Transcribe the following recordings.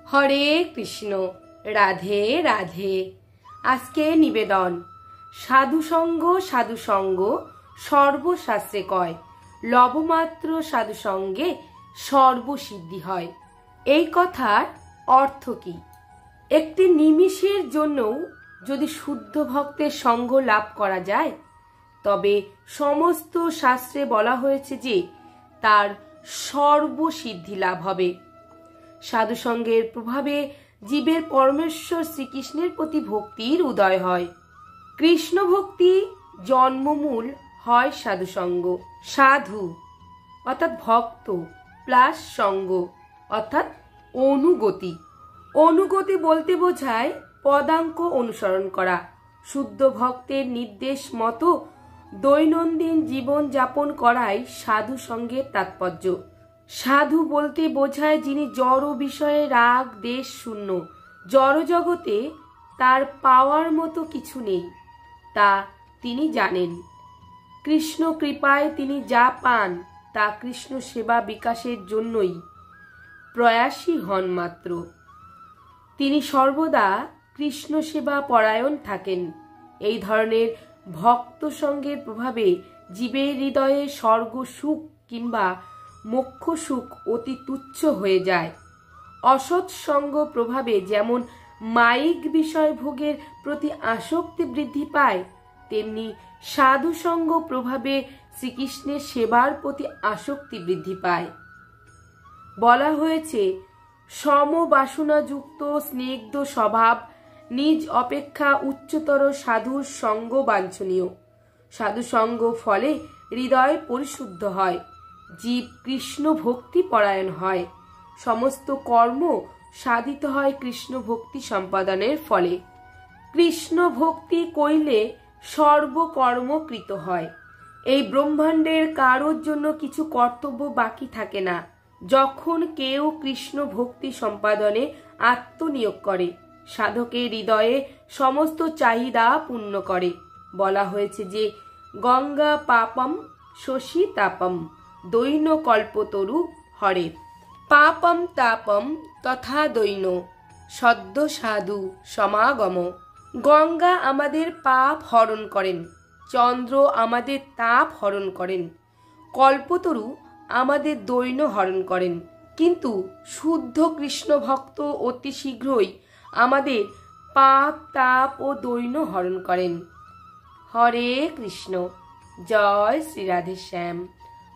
হরে কৃষ্ণ। রাধে রাধে। আজকে নিবেদন। সাধুসঙ্গ সাধুসঙ্গ সর্বশাস্ত্রে কয়, লবমাত্র সাধুসঙ্গে সর্বসিদ্ধি হয়। এই কথার অর্থ কি? একটি নিমিষের জন্যও যদি শুদ্ধ ভক্তের সঙ্গ লাভ করা যায়, তবে সমস্ত শাস্ত্রে বলা হয়েছে যে তার সর্বসিদ্ধি লাভ হবে। সাধুসঙ্গের প্রভাবে জীবের পরমেশ্বর শ্রীকৃষ্ণের প্রতি ভক্তির উদয় হয়। কৃষ্ণ ভক্তি জন্মমূল হয় সাধুসঙ্গ। সাধু অর্থাৎ ভক্ত প্লাস সঙ্গ অর্থাৎ অনুগতি। অনুগতি বলতে বোঝায় পদাঙ্ক অনুসরণ করা। শুদ্ধ ভক্তের নির্দেশ মতো দৈনন্দিন জীবন যাপন করাই সাধু সঙ্গের তাৎপর্য। সাধু বলতে বোঝায় যিনি জড় বিষয়ে রাগ দেশ শূন্য। জড় জগতে তার পাওয়ার মতো কিছু নেই, তা তিনি জানেন। কৃষ্ণ কৃপায় তিনি যা পান তা কৃষ্ণ সেবা বিকাশের জন্যই প্রয়াসী হন মাত্র। তিনি সর্বদা কৃষ্ণ সেবা পরায়ণ থাকেন। এই ধরনের ভক্ত সঙ্গের প্রভাবে জীবের হৃদয়ে স্বর্গ সুখ কিংবা মোক্ষ সুখ অতি তুচ্ছ হয়ে যায়। অসৎ সঙ্গ প্রভাবে যেমন মায়িক বিষয় ভোগের প্রতি আসক্তি বৃদ্ধি পায়, তেমনি সাধু সঙ্গ প্রভাবে শ্রীকৃষ্ণের সেবার প্রতি আসক্তি বৃদ্ধি পায়। বলা হয়েছে, সমবাসনাযুক্ত স্নিগ্ধ স্বভাব নিজ অপেক্ষা উচ্চতর সাধুর সঙ্গ বাঞ্ছনীয়। সাধু সঙ্গ ফলে হৃদয় পরিশুদ্ধ হয়, জীব কৃষ্ণ ভক্তি পরায়ণ হয়। সমস্ত কর্ম সাধিত হয় কৃষ্ণ ভক্তি সম্পাদনের ফলে। কৃষ্ণ ভক্তি কইলে সর্বকর্ম কৃত হয়। এই ব্রহ্মাণ্ডের কারোর জন্য কিছু কর্তব্য বাকি থাকে না যখন কেউ কৃষ্ণ ভক্তি সম্পাদনে আত্মনিয়োগ করে, সাধকের হৃদয়ে সমস্ত চাহিদা পূর্ণ করে। বলা হয়েছে যে গঙ্গা পাপম শশী তাপম দৈন কল্পতরু হরে। পাপম তাপম তথা দৈন সদ্য সাধু সমাগম। গঙ্গা আমাদের পাপ হরণ করেন, চন্দ্র আমাদের তাপ হরণ করেন, কল্পতরু আমাদের দৈন হরণ করেন। কিন্তু শুদ্ধ কৃষ্ণ ভক্ত অতি শীঘ্রই আমাদের পাপ তাপ ও দৈন হরণ করেন। হরে কৃষ্ণ। জয় শ্রী রাধে শ্যাম।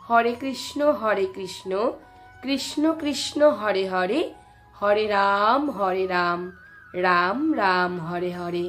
হরে কৃষ্ণ কৃষ্ণ কৃষ্ণ হরে হরে, হরে রাম রাম রাম হরে হরে।